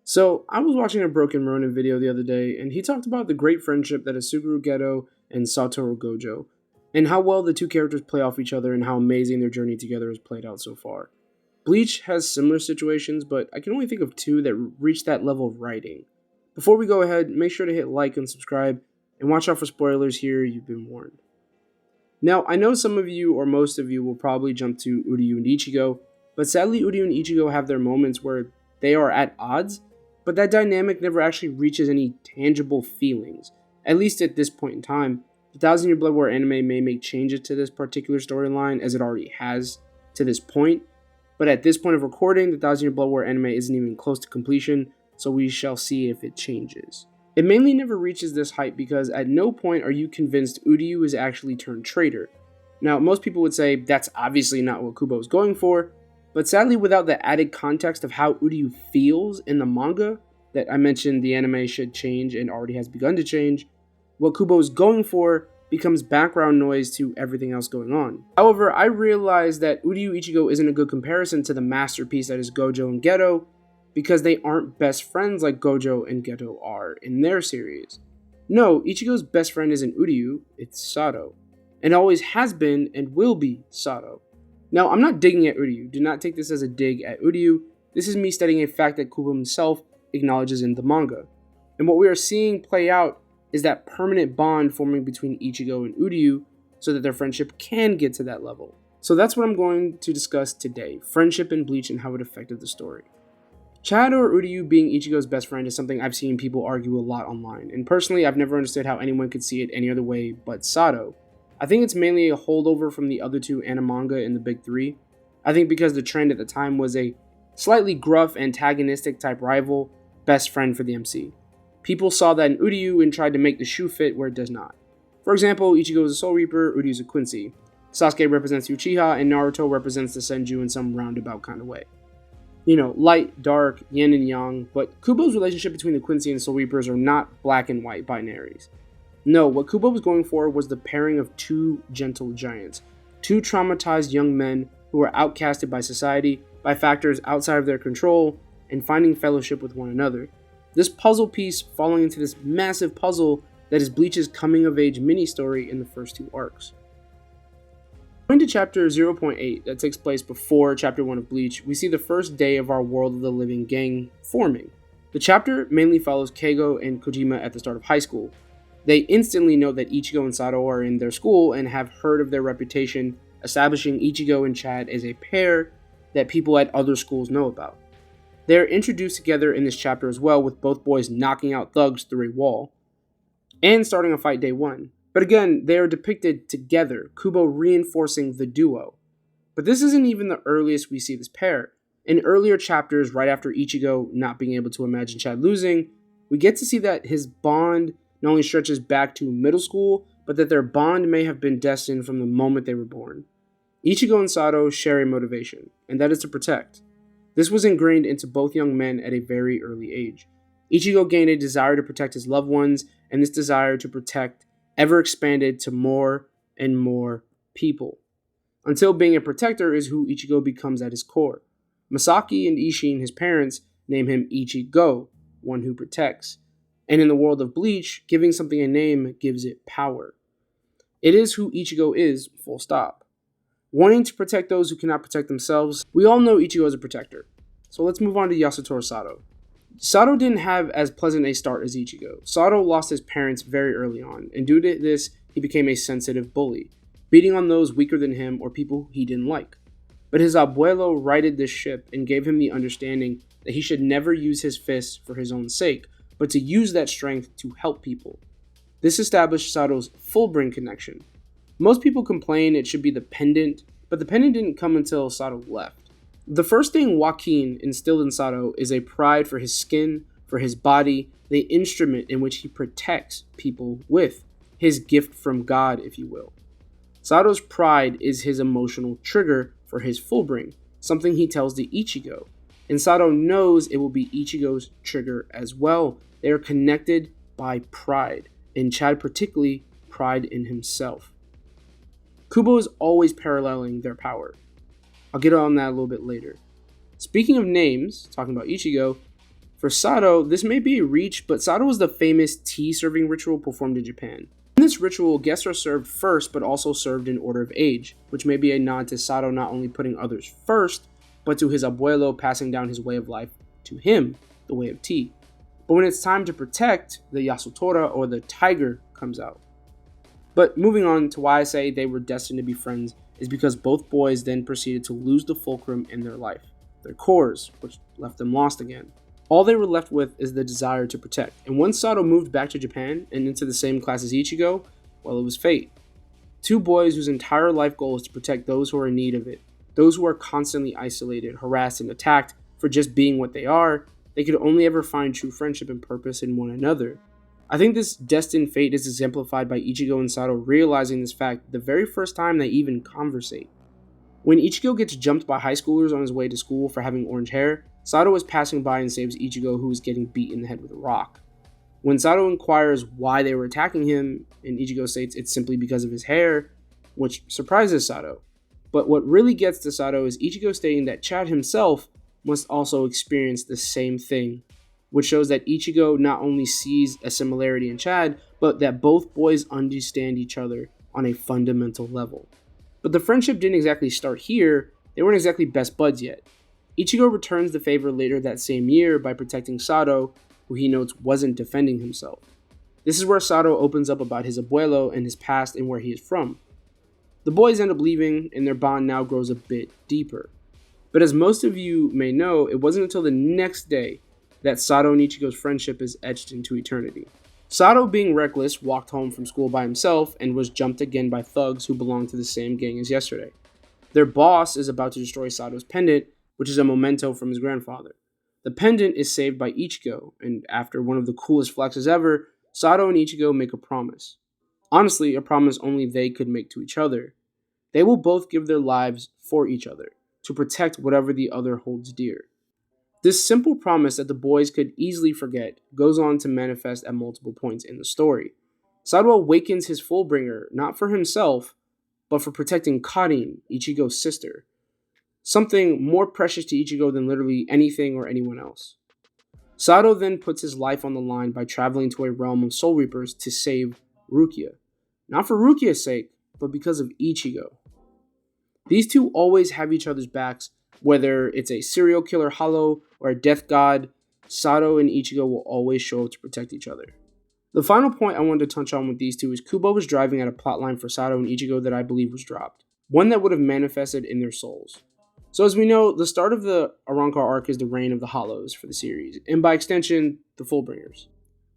So, I was watching a Broken Ronin video the other day, and he talked about the great friendship that is Suguru Geto and Satoru Gojo, and how well the two characters play off each other and how amazing their journey together has played out so far. Bleach has similar situations, but I can only think of two that reach that level of writing. Before we go ahead, make sure to hit like and subscribe, and watch out for spoilers here, you've been warned. Now, I know some of you or most of you will probably jump to Uryu and Ichigo, but sadly Uryu and Ichigo have their moments where they are at odds, but that dynamic never actually reaches any tangible feelings, at least at this point in time. The Thousand Year Blood War anime may make changes to this particular storyline, as it already has to this point, but at this point of recording, the Thousand Year Blood War anime isn't even close to completion, so we shall see if it changes. It mainly never reaches this height because at no point are you convinced Uryu is actually turned traitor. Now, most people would say that's obviously not what Kubo is going for, but sadly without the added context of how Uryu feels in the manga, that I mentioned the anime should change and already has begun to change, what Kubo is going for becomes background noise to everything else going on. However, I realize that Uryu Ichigo isn't a good comparison to the masterpiece that is Gojo and Geto, because they aren't best friends like Gojo and Geto are in their series. No, Ichigo's best friend isn't Uryu, it's Sato, and always has been and will be Sato. Now, I'm not digging at Uryu, do not take this as a dig at Uryu, this is me stating a fact that Kubo himself acknowledges in the manga. And what we are seeing play out is that permanent bond forming between Ichigo and Uryu so that their friendship can get to that level. So that's what I'm going to discuss today, friendship in Bleach and how it affected the story. Chad or Uryu being Ichigo's best friend is something I've seen people argue a lot online, and personally I've never understood how anyone could see it any other way but Sato. I think it's mainly a holdover from the other two animanga in the big three. I think because the trend at the time was a slightly gruff, antagonistic type rival, best friend for the MC. People saw that in Uryu and tried to make the shoe fit where it does not. For example, Ichigo is a Soul Reaper, Uryu is a Quincy. Sasuke represents Uchiha, and Naruto represents the Senju in some roundabout kind of way. You know, light, dark, yin and yang, but Kubo's relationship between the Quincy and Soul Reapers are not black and white binaries. No, what Kubo was going for was the pairing of two gentle giants, two traumatized young men who were outcasted by society, by factors outside of their control, and finding fellowship with one another. This puzzle piece falling into this massive puzzle that is Bleach's coming-of-age mini-story in the first two arcs. Going to chapter 0.8 that takes place before chapter 1 of Bleach, we see the first day of our World of the Living gang forming. The chapter mainly follows Keigo and Kojima at the start of high school. They instantly know that Ichigo and Sato are in their school and have heard of their reputation, establishing Ichigo and Chad as a pair that people at other schools know about. They are introduced together in this chapter as well, with both boys knocking out thugs through a wall and starting a fight day one. But again, they are depicted together, Kubo reinforcing the duo. But this isn't even the earliest we see this pair. In earlier chapters, right after Ichigo not being able to imagine Chad losing, we get to see that his bond not only stretches back to middle school, but that their bond may have been destined from the moment they were born. Ichigo and Sato share a motivation, and that is to protect. This was ingrained into both young men at a very early age. Ichigo gained a desire to protect his loved ones, and this desire to protect ever expanded to more and more people, until being a protector is who Ichigo becomes at his core. Masaki and Ishin, his parents, name him Ichigo, one who protects. And in the world of Bleach, giving something a name gives it power. It is who Ichigo is, full stop. Wanting to protect those who cannot protect themselves, we all know Ichigo is a protector. So let's move on to Yasutoru Sato. Sato didn't have as pleasant a start as Ichigo. Sato lost his parents very early on, and due to this, he became a sensitive bully, beating on those weaker than him or people he didn't like. But his abuelo righted this ship and gave him the understanding that he should never use his fists for his own sake, but to use that strength to help people. This established Sato's full brain connection. Most people complain it should be the pendant, but the pendant didn't come until Sato left. The first thing Joaquin instilled in Sato is a pride for his skin, for his body, the instrument in which he protects people with, his gift from God, if you will. Sato's pride is his emotional trigger for his full brain, something he tells to Ichigo, and Sato knows it will be Ichigo's trigger as well. They are connected by pride, and Chad particularly pride in himself. Kubo is always paralleling their power. I'll get on that a little bit later. Speaking of names, talking about Ichigo, For Sato, this may be a reach, but Sato is the famous tea serving ritual performed in Japan. In this ritual, guests are served first, but also served in order of age, which may be a nod to Sato not only putting others first, but to his abuelo passing down his way of life to him, the way of tea. But when it's time to protect, the Yasutora, or the tiger, comes out. But moving on to why I say they were destined to be friends is because both boys then proceeded to lose the fulcrum in their life, their cores, which left them lost again. All they were left with is the desire to protect. And once Sato moved back to Japan and into the same class as Ichigo, well, it was fate. Two boys whose entire life goal is to protect those who are in need of it, those who are constantly isolated, harassed, and attacked for just being what they are. They could only ever find true friendship and purpose in one another. I think this destined fate is exemplified by Ichigo and Sato realizing this fact the very first time they even conversate. When Ichigo gets jumped by high schoolers on his way to school for having orange hair, Sato is passing by and saves Ichigo, who is getting beat in the head with a rock. When Sato inquires why they were attacking him, and Ichigo states it's simply because of his hair, which surprises Sato. But what really gets to Sato is Ichigo stating that Chad himself must also experience the same thing, which shows that Ichigo not only sees a similarity in Chad, but that both boys understand each other on a fundamental level. But the friendship didn't exactly start here. They weren't exactly best buds yet. Ichigo returns the favor later that same year by protecting Sato, who he notes wasn't defending himself. This is where Sato opens up about his abuelo and his past and where he is from. The boys end up leaving, and their bond now grows a bit deeper. But as most of you may know, it wasn't until the next day that Sato and Ichigo's friendship is etched into eternity. Sato, being reckless, walked home from school by himself and was jumped again by thugs who belonged to the same gang as yesterday. Their boss is about to destroy Sato's pendant, which is a memento from his grandfather. The pendant is saved by Ichigo, and after one of the coolest flexes ever, Sato and Ichigo make a promise. Honestly, a promise only they could make to each other. They will both give their lives for each other, to protect whatever the other holds dear. This simple promise that the boys could easily forget goes on to manifest at multiple points in the story. Sato awakens his Fullbringer not for himself, but for protecting Karin, Ichigo's sister. Something more precious to Ichigo than literally anything or anyone else. Sato then puts his life on the line by traveling to a realm of Soul Reapers to save Rukia. Not for Rukia's sake, but because of Ichigo. These two always have each other's backs, whether it's a serial killer hollow or a death god. Sato and Ichigo will always show up to protect each other. The final point I wanted to touch on with these two is Kubo was driving at a plotline for Sato and Ichigo that I believe was dropped, one that would have manifested in their souls. So as we know, the start of the Arrancar arc is the reign of the Hollows for the series, and by extension, the Fullbringers.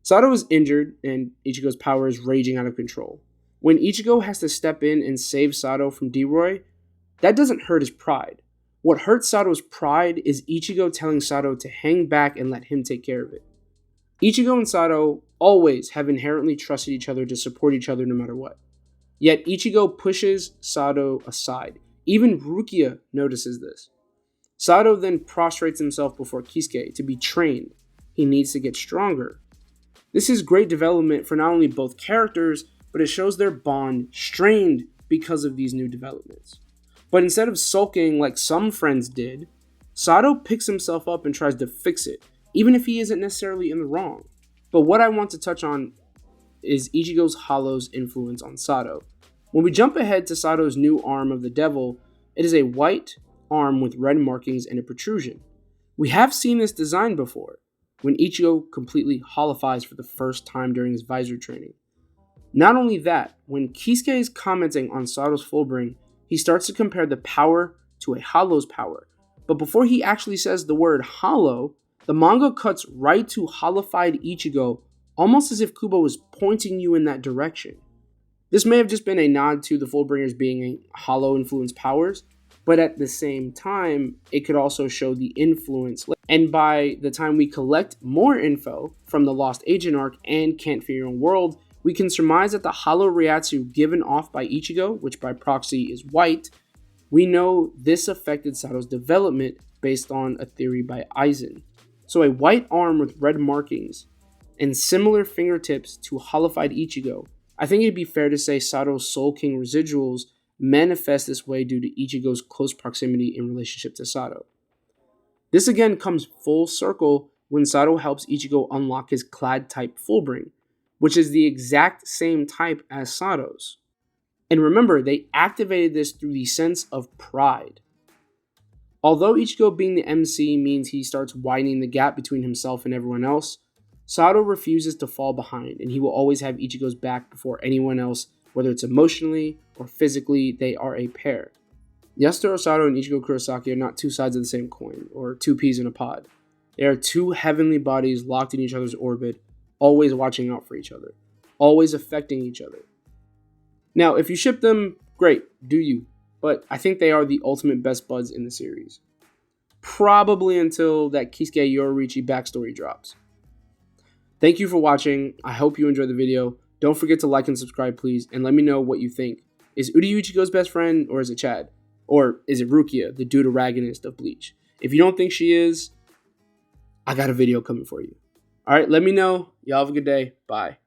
Sato is injured, and Ichigo's power is raging out of control. When Ichigo has to step in and save Sato from D-Roy, that doesn't hurt his pride. What hurts Sato's pride is Ichigo telling Sato to hang back and let him take care of it. Ichigo and Sato always have inherently trusted each other to support each other no matter what. Yet Ichigo pushes Sato aside. Even Rukia notices this. Sato then prostrates himself before Kisuke to be trained. He needs to get stronger. This is great development for not only both characters, but it shows their bond strained because of these new developments. But instead of sulking like some friends did, Sato picks himself up and tries to fix it, even if he isn't necessarily in the wrong. But what I want to touch on is Ichigo's Hollow's influence on Sato. When we jump ahead to Sato's new arm of the devil, it is a white arm with red markings and a protrusion. We have seen this design before, when Ichigo completely hollifies for the first time during his visor training. Not only that, when Kisuke is commenting on Sato's Fullbring, he starts to compare the power to a Hollow's power. But before he actually says the word Hollow, the manga cuts right to hollified Ichigo, almost as if Kubo was pointing you in that direction. This may have just been a nod to the Fullbringers being a Hollow-influenced powers, but at the same time, it could also show the influence. And by the time we collect more info from the Lost Agent arc and Can't Fear Your Own World, we can surmise that the Hollow Reiatsu given off by Ichigo, which by proxy is white, we know this affected Sato's development based on a theory by Aizen. So a white arm with red markings and similar fingertips to hollified Ichigo, I think it'd be fair to say Sato's Soul King residuals manifest this way due to Ichigo's close proximity in relationship to Sato. This again comes full circle when Sato helps Ichigo unlock his clad type Fullbring, which is the exact same type as Sato's. And remember, they activated this through the sense of pride. Although Ichigo being the MC means he starts widening the gap between himself and everyone else, Sato refuses to fall behind, and he will always have Ichigo's back before anyone else, whether it's emotionally or physically. They are a pair. Yasutaro Sato and Ichigo Kurosaki are not two sides of the same coin, or two peas in a pod. They are two heavenly bodies locked in each other's orbit, always watching out for each other, always affecting each other. Now, if you ship them, great, do you. But I think they are the ultimate best buds in the series. Probably until that Kisuke Yoruichi backstory drops. Thank you for watching. I hope you enjoyed the video. Don't forget to like and subscribe, please, and let me know what you think. Is Uryu Ichigo's best friend, or is it Chad? Or is it Rukia, the deuteragonist of Bleach? If you don't think she is, I got a video coming for you. Alright, let me know. Y'all have a good day. Bye.